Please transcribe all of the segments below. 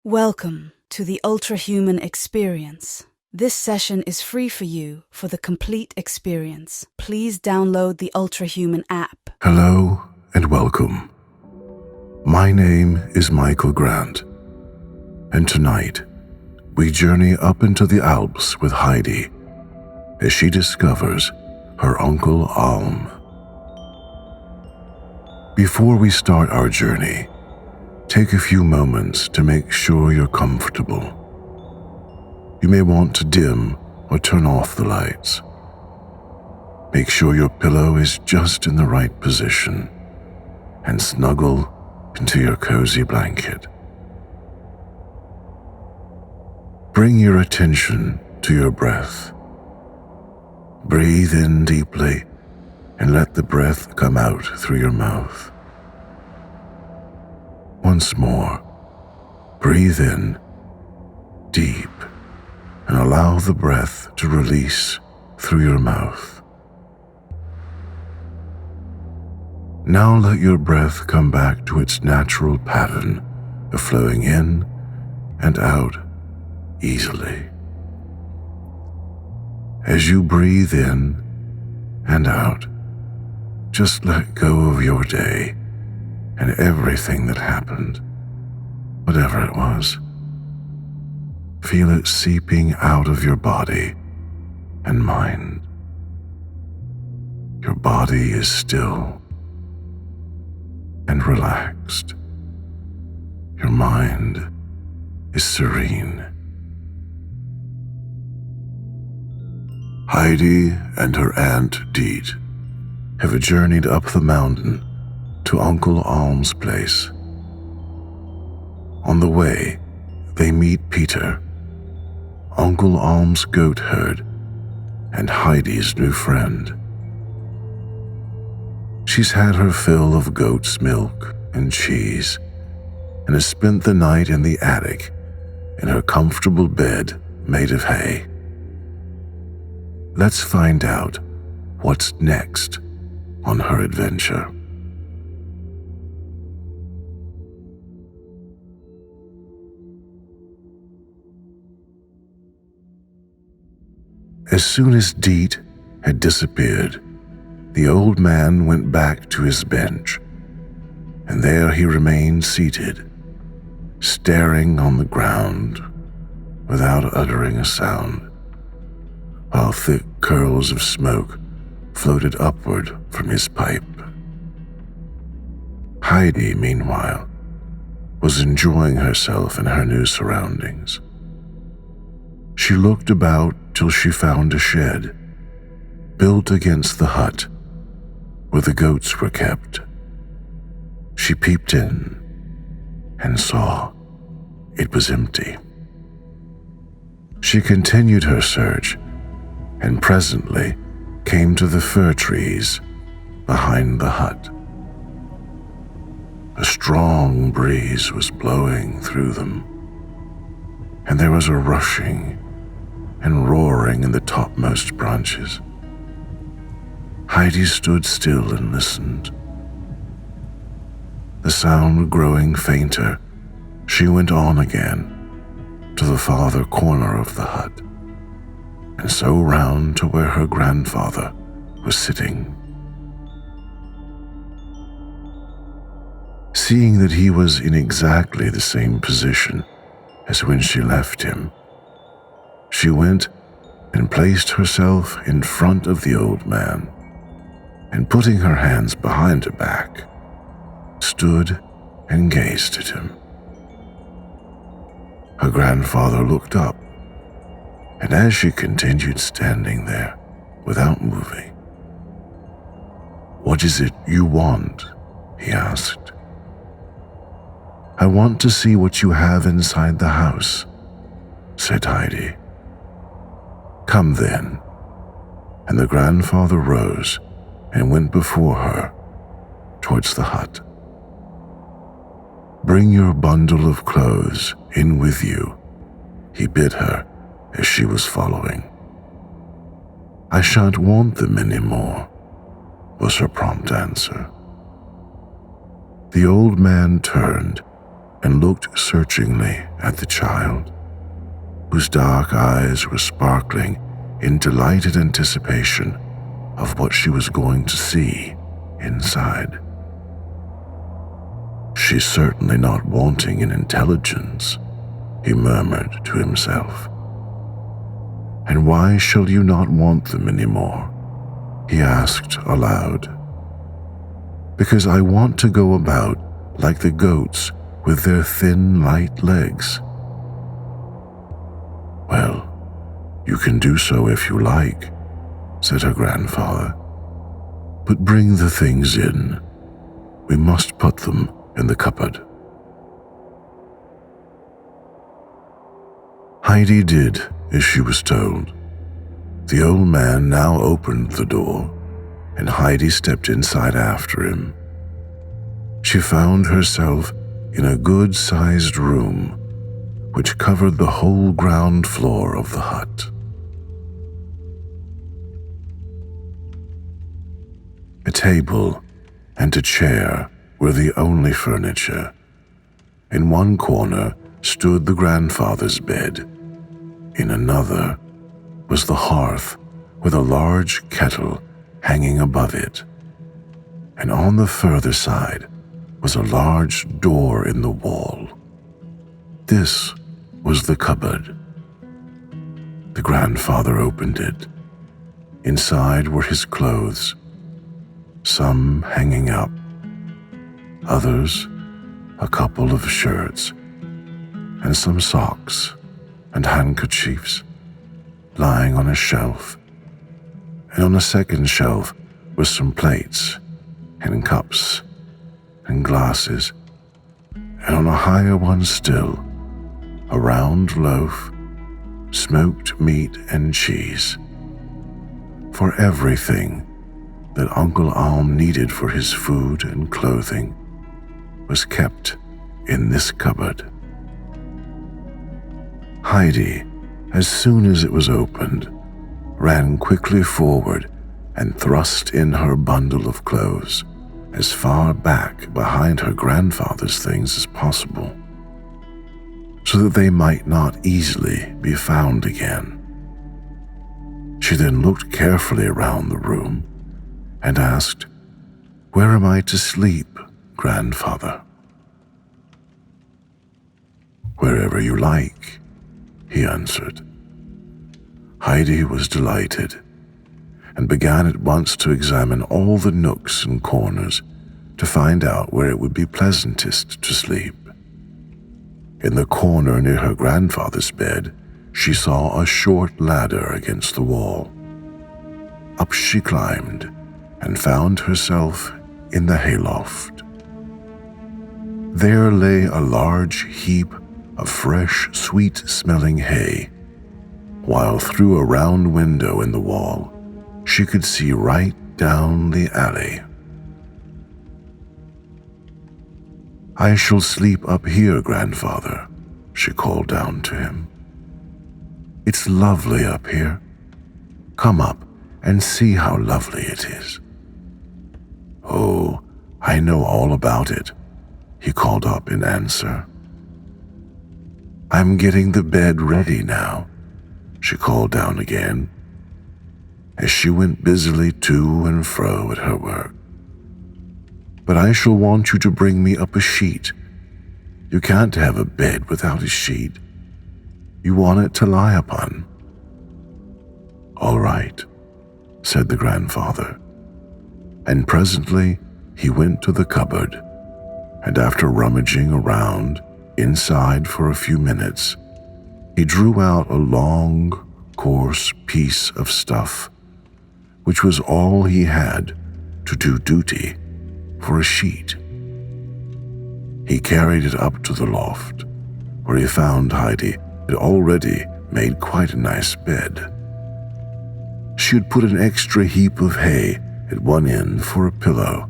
Welcome to the Ultrahuman experience. This session is free for you for the complete experience. Please download the Ultrahuman app. Hello and welcome. My name is Michael Grant, and tonight we journey up into the Alps with Heidi as she discovers her Uncle Alm. Before we start our journey, take a few moments to make sure you're comfortable. You may want to dim or turn off the lights. Make sure your pillow is just in the right position and snuggle into your cozy blanket. Bring your attention to your breath. Breathe in deeply and let the breath come out through your mouth. Once more, breathe in deep and allow the breath to release through your mouth. Now let your breath come back to its natural pattern of flowing in and out easily. As you breathe in and out, just let go of your day and everything that happened, whatever it was. Feel it seeping out of your body and mind. Your body is still and relaxed. Your mind is serene. Heidi and her aunt Deet have journeyed up the mountain to Uncle Alm's place. On the way, they meet Peter, Uncle Alm's goat herd, and Heidi's new friend. She's had her fill of goat's milk and cheese and has spent the night in the attic in her comfortable bed made of hay. Let's find out what's next on her adventure. As soon as Deet had disappeared, the old man went back to his bench, and there he remained seated, staring on the ground without uttering a sound, while thick curls of smoke floated upward from his pipe. Heidi, meanwhile, was enjoying herself in her new surroundings. She looked about till she found a shed built against the hut where the goats were kept. She peeped in and saw it was empty. She continued her search and presently came to the fir trees behind the hut. A strong breeze was blowing through them, and there was a rushing and roaring in the topmost branches. Heidi stood still and listened. The sound growing fainter, she went on again to the farther corner of the hut, and so round to where her grandfather was sitting. Seeing that he was in exactly the same position as when she left him, she went and placed herself in front of the old man, and putting her hands behind her back, stood and gazed at him. Her grandfather looked up, and as she continued standing there without moving, "What is it you want?" he asked. "I want to see what you have inside the house," said Heidi. "Come then." And the grandfather rose and went before her towards the hut. "Bring your bundle of clothes in with you," he bid her as she was following. "I shan't want them any more," was her prompt answer. The old man turned and looked searchingly at the child, whose dark eyes were sparkling in delighted anticipation of what she was going to see inside. "She's certainly not wanting in intelligence," he murmured to himself. "And why shall you not want them anymore?" he asked aloud. "Because I want to go about like the goats with their thin, light legs." "Well, you can do so if you like," said her grandfather. "But bring the things in. We must put them in the cupboard." Heidi did as she was told. The old man now opened the door, and Heidi stepped inside after him. She found herself in a good-sized room which covered the whole ground floor of the hut. A table and a chair were the only furniture. In one corner stood the grandfather's bed. In another was the hearth with a large kettle hanging above it. And on the further side was a large door in the wall. This was the cupboard. The grandfather opened it. Inside were his clothes, some hanging up, others a couple of shirts, and some socks and handkerchiefs lying on a shelf. And on a second shelf were some plates and cups and glasses, and on a higher one still, a round loaf, smoked meat and cheese. For everything that Uncle Alm needed for his food and clothing was kept in this cupboard. Heidi, as soon as it was opened, ran quickly forward and thrust in her bundle of clothes as far back behind her grandfather's things as possible, so that they might not easily be found again. She then looked carefully around the room and asked, "Where am I to sleep, grandfather?" "Wherever you like," he answered. Heidi was delighted and began at once to examine all the nooks and corners to find out where it would be pleasantest to sleep. In the corner near her grandfather's bed, she saw a short ladder against the wall. Up she climbed and found herself in the hayloft. There lay a large heap of fresh, sweet-smelling hay, while through a round window in the wall, she could see right down the alley. "I shall sleep up here, grandfather," she called down to him. "It's lovely up here. Come up and see how lovely it is." "Oh, I know all about it," he called up in answer. "I'm getting the bed ready now," she called down again, as she went busily to and fro at her work. "But I shall want you to bring me up a sheet. You can't have a bed without a sheet. You want it to lie upon." "All right," said the grandfather, and presently he went to the cupboard, and after rummaging around inside for a few minutes, he drew out a long, coarse piece of stuff, which was all he had to do duty for a sheet. He carried it up to the loft, where he found Heidi had already made quite a nice bed. She had put an extra heap of hay at one end for a pillow,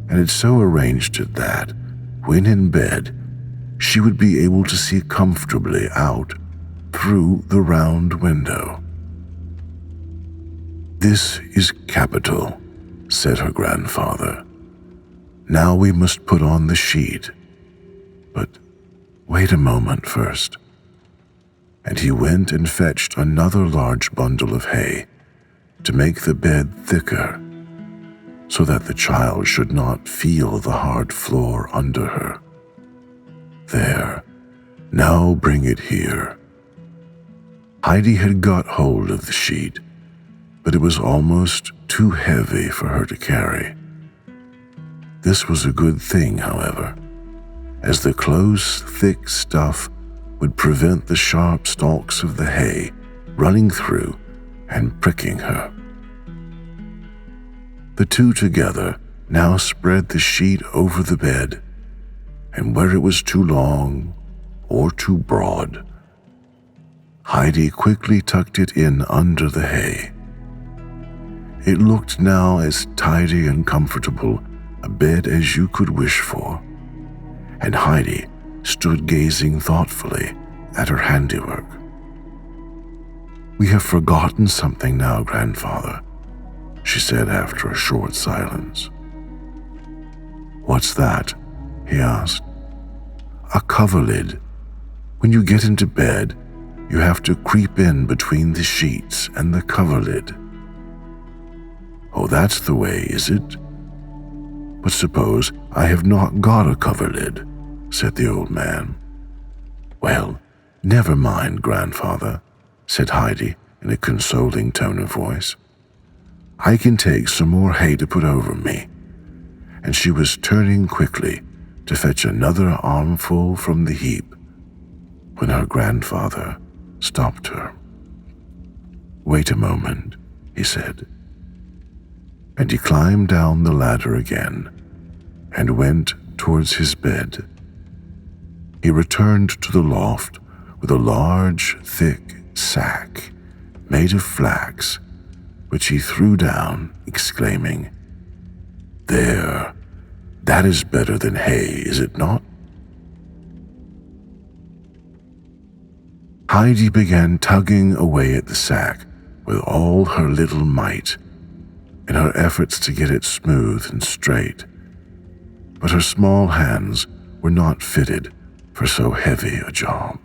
and had so arranged it that, when in bed, she would be able to see comfortably out through the round window. "This is capital," said her grandfather. "Now we must put on the sheet. But "Wait a moment first." And he went and fetched another large bundle of hay to make the bed thicker, so that the child should not feel the hard floor under her. "There, now bring it here." Heidi had got hold of the sheet, but it was almost too heavy for her to carry. This was a good thing, however, as the close, thick stuff would prevent the sharp stalks of the hay running through and pricking her. The two together now spread the sheet over the bed, and where it was too long or too broad, Heidi quickly tucked it in under the hay. It looked now as tidy and comfortable a bed as you could wish for, and Heidi stood gazing thoughtfully at her handiwork. "We have forgotten something now, Grandfather," she said after a short silence. "What's that?" he asked. "A coverlid. When you get into bed, you have to creep in between the sheets and the coverlid." "Oh, that's the way, is it? But suppose I have not got a coverlid," said the old man. "Well, never mind, Grandfather," said Heidi in a consoling tone of voice. "I can take some more hay to put over me." And she was turning quickly to fetch another armful from the heap when her grandfather stopped her. "Wait a moment," he said. And he climbed down the ladder again and went towards his bed. He returned to the loft with a large, thick sack made of flax, which he threw down, exclaiming, "There, that is better than hay, is it not?" Heidi began tugging away at the sack with all her little might in her efforts to get it smooth and straight, but her small hands were not fitted for so heavy a job.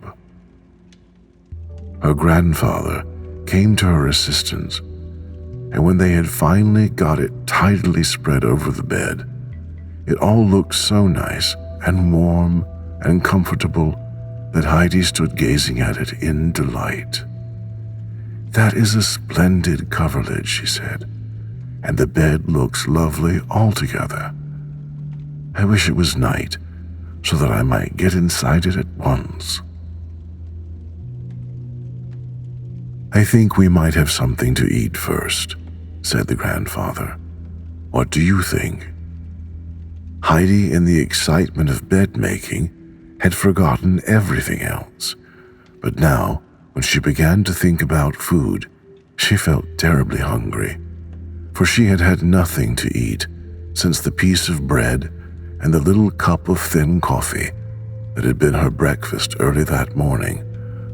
Her grandfather came to her assistance, and when they had finally got it tidily spread over the bed, it all looked so nice and warm and comfortable that Heidi stood gazing at it in delight. "That is a splendid coverlid," she said, "and the bed looks lovely altogether. I wish it was night so that I might get inside it at once." "I think we might have something to eat first," said the grandfather. "What do you think?" Heidi, in the excitement of bed-making, had forgotten everything else, but now, when she began to think about food, she felt terribly hungry, for she had had nothing to eat since the piece of bread and the little cup of thin coffee that had been her breakfast early that morning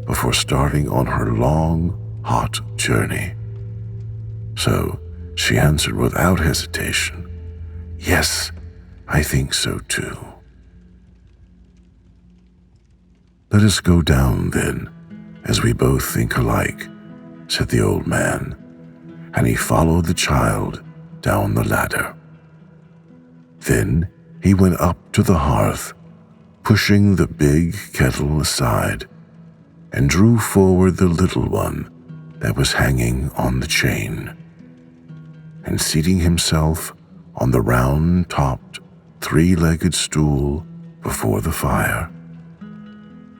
before starting on her long, hot journey. So she answered without hesitation, "Yes, I think so too." "Let us go down then, as we both think alike," said the old man, and he followed the child down the ladder. Then he went up to the hearth, pushing the big kettle aside, and drew forward the little one that was hanging on the chain, and seating himself on the round-topped, three-legged stool before the fire,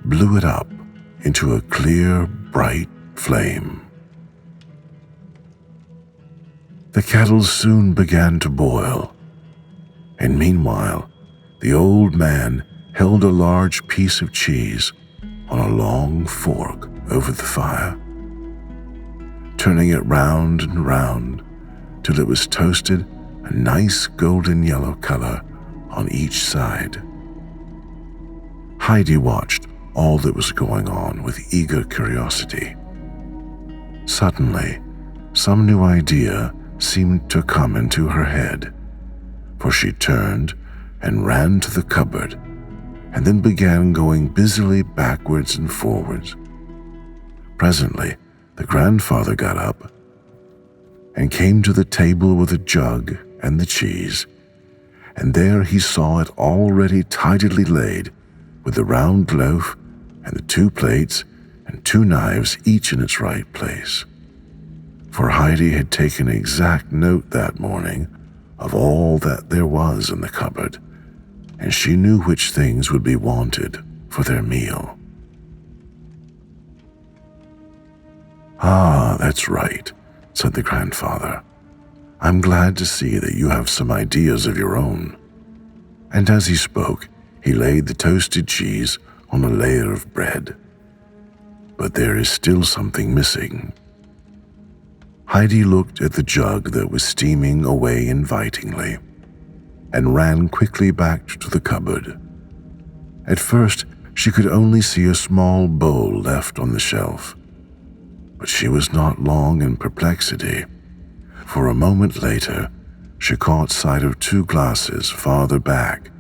blew it up into a clear, bright flame. The kettle soon began to boil, and meanwhile the old man held a large piece of cheese on a long fork over the fire, turning it round and round till it was toasted a nice golden yellow color on each side. Heidi watched all that was going on with eager curiosity. Suddenly, some new idea seemed to come into her head, for she turned and ran to the cupboard and then began going busily backwards and forwards. Presently, the grandfather got up and came to the table with a jug and the cheese, and there he saw it already tidily laid, with the round loaf and the 2 plates and 2 knives, each in its right place. For Heidi had taken exact note that morning of all that there was in the cupboard, and she knew which things would be wanted for their meal. "Ah, that's right," said the grandfather. "I'm glad to see that you have some ideas of your own." And as he spoke, he laid the toasted cheese on a layer of bread. "But there is still something missing." Heidi looked at the jug that was steaming away invitingly and ran quickly back to the cupboard. At first, she could only see a small bowl left on the shelf, but she was not long in perplexity, for a moment later, she caught sight of 2 glasses farther back,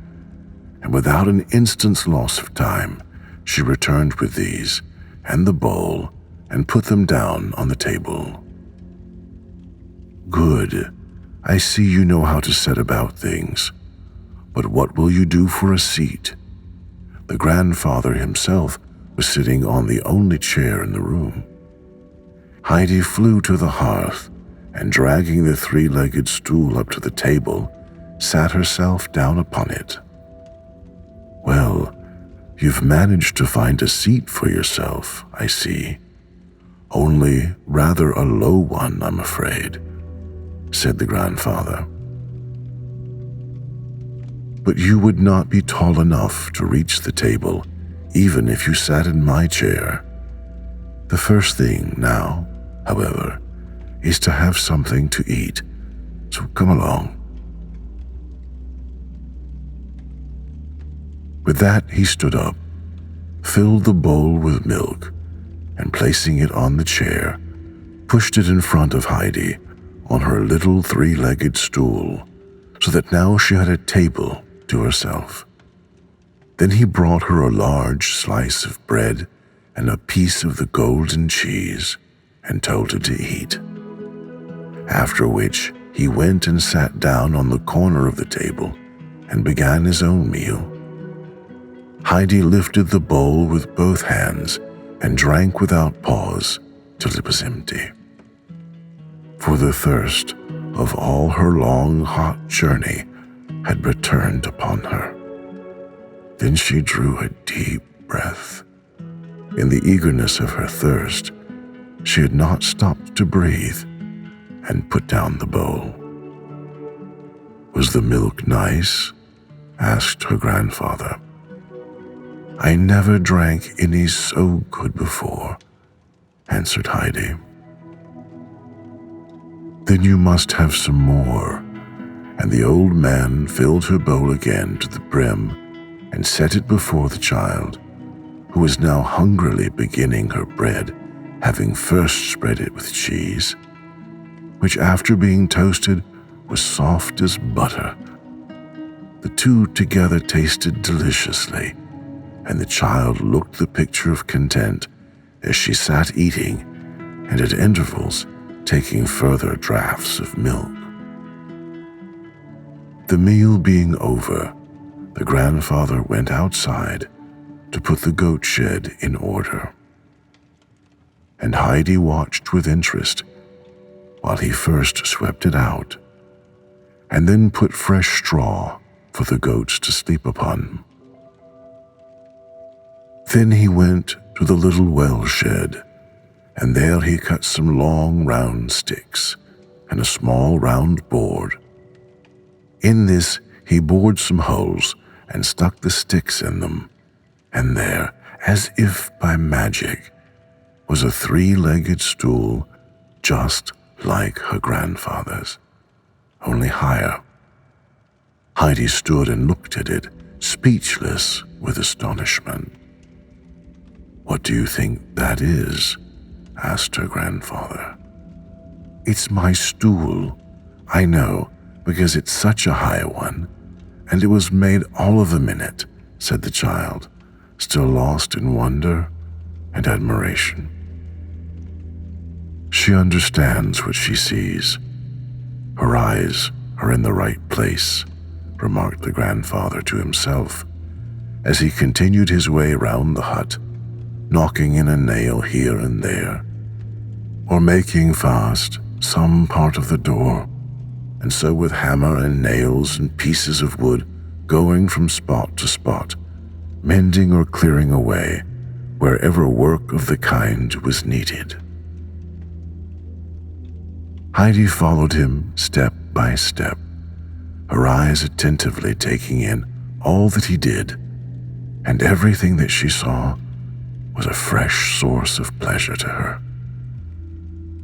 and without an instant's loss of time, she returned with these and the bowl and put them down on the table. "Good. I see you know how to set about things. But what will you do for a seat?" The grandfather himself was sitting on the only chair in the room. Heidi flew to the hearth and, dragging the 3-legged stool up to the table, sat herself down upon it. "Well, you've managed to find a seat for yourself, I see. Only rather a low one, I'm afraid," said the grandfather. "But you would not be tall enough to reach the table, even if you sat in my chair. The first thing now, however, is to have something to eat, so come along." With that, he stood up, filled the bowl with milk, and placing it on the chair, pushed it in front of Heidi on her little 3-legged stool, so that now she had a table to herself. Then he brought her a large slice of bread and a piece of the golden cheese and told her to eat. After which, he went and sat down on the corner of the table and began his own meal. Heidi lifted the bowl with both hands and drank without pause till it was empty. For the thirst of all her long, hot journey had returned upon her. Then she drew a deep breath. In the eagerness of her thirst, she had not stopped to breathe and put down the bowl. "Was the milk nice?" asked her grandfather. "I never drank any so good before," answered Heidi. "Then you must have some more," and the old man filled her bowl again to the brim and set it before the child, who was now hungrily beginning her bread, having first spread it with cheese, which after being toasted was soft as butter. The 2 together tasted deliciously, and the child looked the picture of content as she sat eating and at intervals taking further draughts of milk. The meal being over, the grandfather went outside to put the goat shed in order, and Heidi watched with interest while he first swept it out and then put fresh straw for the goats to sleep upon. Then he went to the little well shed, and there he cut some long round sticks and a small round board. In this he bored some holes and stuck the sticks in them, and there, as if by magic, was a 3-legged stool just like her grandfather's, only higher. Heidi stood and looked at it, speechless with astonishment. "What do you think that is?" asked her grandfather. "It's my stool. I know, because it's such a high one, and it was made all of a minute, said the child, still lost in wonder and admiration. She understands what she sees. Her eyes are in the right place, remarked the grandfather to himself as he continued his way round the hut, knocking in a nail here and there, or making fast some part of the door, and so with hammer and nails and pieces of wood going from spot to spot, mending or clearing away wherever work of the kind was needed. Heidi followed him step by step, her eyes attentively taking in all that he did, and everything that she saw was a fresh source of pleasure to her.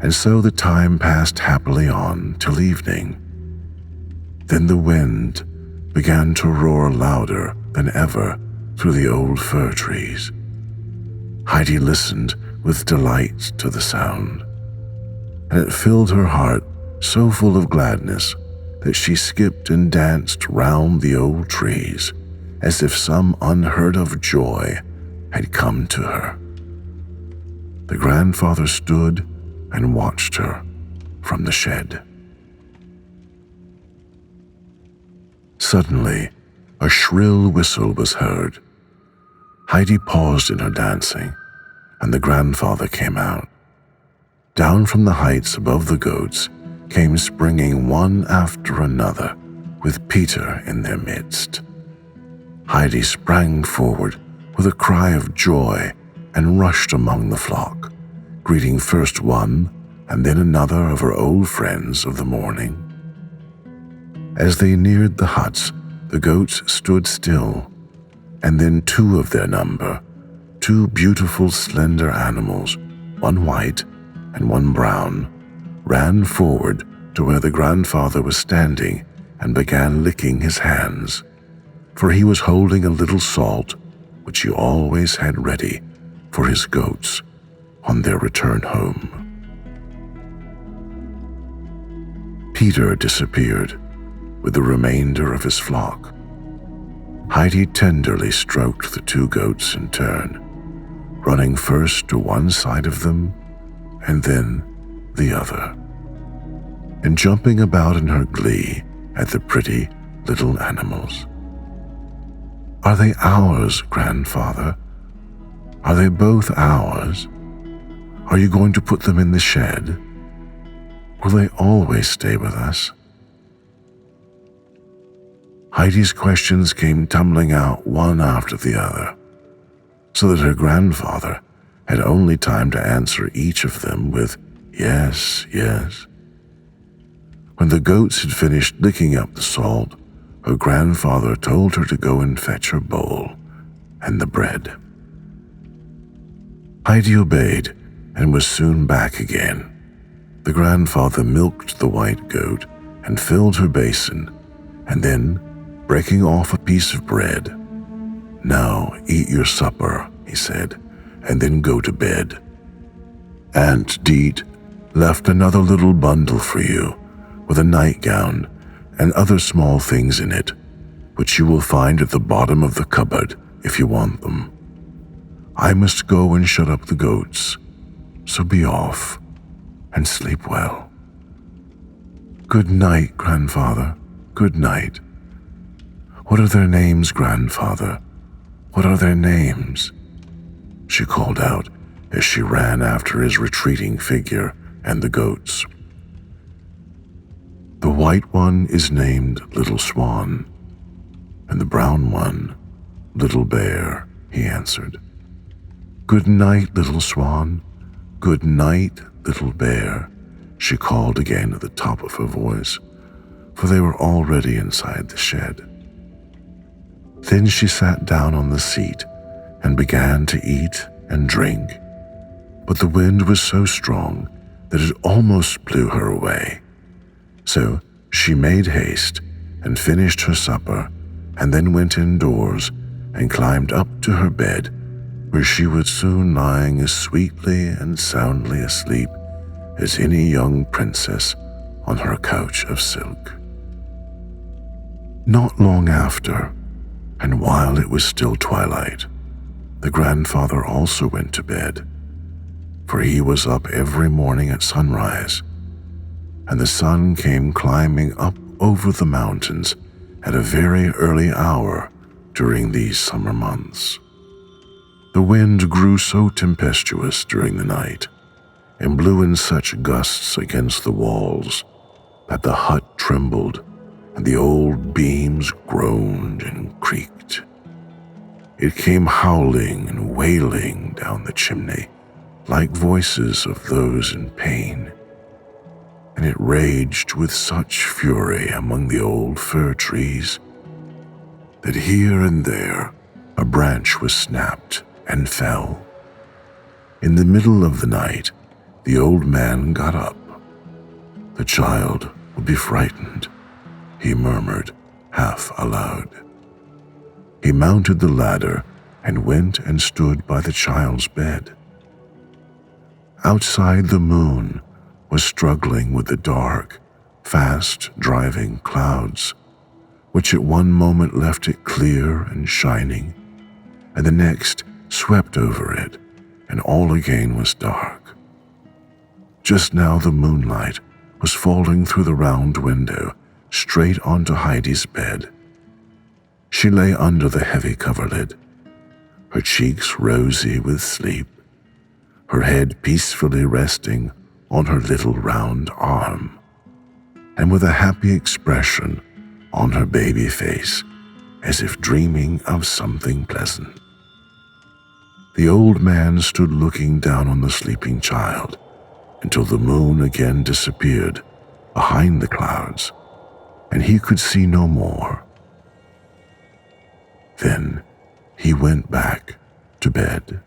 And so the time passed happily on till evening. Then the wind began to roar louder than ever through the old fir trees. Heidi listened with delight to the sound, and it filled her heart so full of gladness that she skipped and danced round the old trees as if some unheard of joy had come to her. The grandfather stood and watched her from the shed. Suddenly, a shrill whistle was heard. Heidi paused in her dancing, and the grandfather came out. Down from the heights above the goats came springing one after another, with Peter in their midst. Heidi sprang forward with a cry of joy and rushed among the flock, greeting first one and then another of her old friends of the morning. As they neared the huts, the goats stood still, and then two of their number, two beautiful slender animals, one white and one brown, ran forward to where the grandfather was standing and began licking his hands, for he was holding a little salt which he always had ready for his goats on their return home. Peter disappeared with the remainder of his flock. Heidi tenderly stroked the two goats in turn, running first to one side of them and then the other, and jumping about in her glee at the pretty little animals. "Are they ours, grandfather? Are they both ours? Are you going to put them in the shed? Will they always stay with us?" Heidi's questions came tumbling out one after the other, so that her grandfather had only time to answer each of them with yes, yes. When the goats had finished licking up the salt, her grandfather told her to go and fetch her bowl and the bread. Heidi obeyed and was soon back again. The grandfather milked the white goat and filled her basin, and then, breaking off a piece of bread, "Now eat your supper," he said, "and then go to bed. Aunt Deet left another little bundle for you, with a nightgown and other small things in it, which you will find at the bottom of the cupboard if you want them. I must go and shut up the goats, so be off and sleep well." "Good night, grandfather, good night. What are their names, grandfather? What are their names?" she called out as she ran after his retreating figure and the goats. "The white one is named Little Swan, and the brown one, Little Bear," he answered. "Good night, Little Swan. Good night, Little Bear," she called again at the top of her voice, for they were already inside the shed. Then she sat down on the seat and began to eat and drink, but the wind was so strong that it almost blew her away. So she made haste and finished her supper, and then went indoors and climbed up to her bed, where she was soon lying as sweetly and soundly asleep as any young princess on her couch of silk. Not long after, And while it was still twilight, the grandfather also went to bed, for he was up every morning at sunrise, and the sun came climbing up over the mountains at a very early hour during these summer months. The wind grew so tempestuous during the night and blew in such gusts against the walls that the hut trembled and the old beams groaned and creaked. It came howling and wailing down the chimney like voices of those in pain, and it raged with such fury among the old fir trees that here and there a branch was snapped and fell. In the middle of the night, the old man got up. "The child will be frightened," he murmured, half aloud. He mounted the ladder and went and stood by the child's bed. Outside, the moon was struggling with the dark, fast-driving clouds, which at one moment left it clear and shining, and the next swept over it, and all again was dark. Just now the moonlight was falling through the round window straight onto Heidi's bed. She lay under the heavy coverlid, her cheeks rosy with sleep, her head peacefully resting on her little round arm, and with a happy expression on her baby face, as if dreaming of something pleasant. The old man stood looking down on the sleeping child until the moon again disappeared behind the clouds, and he could see no more. Then he went back to bed.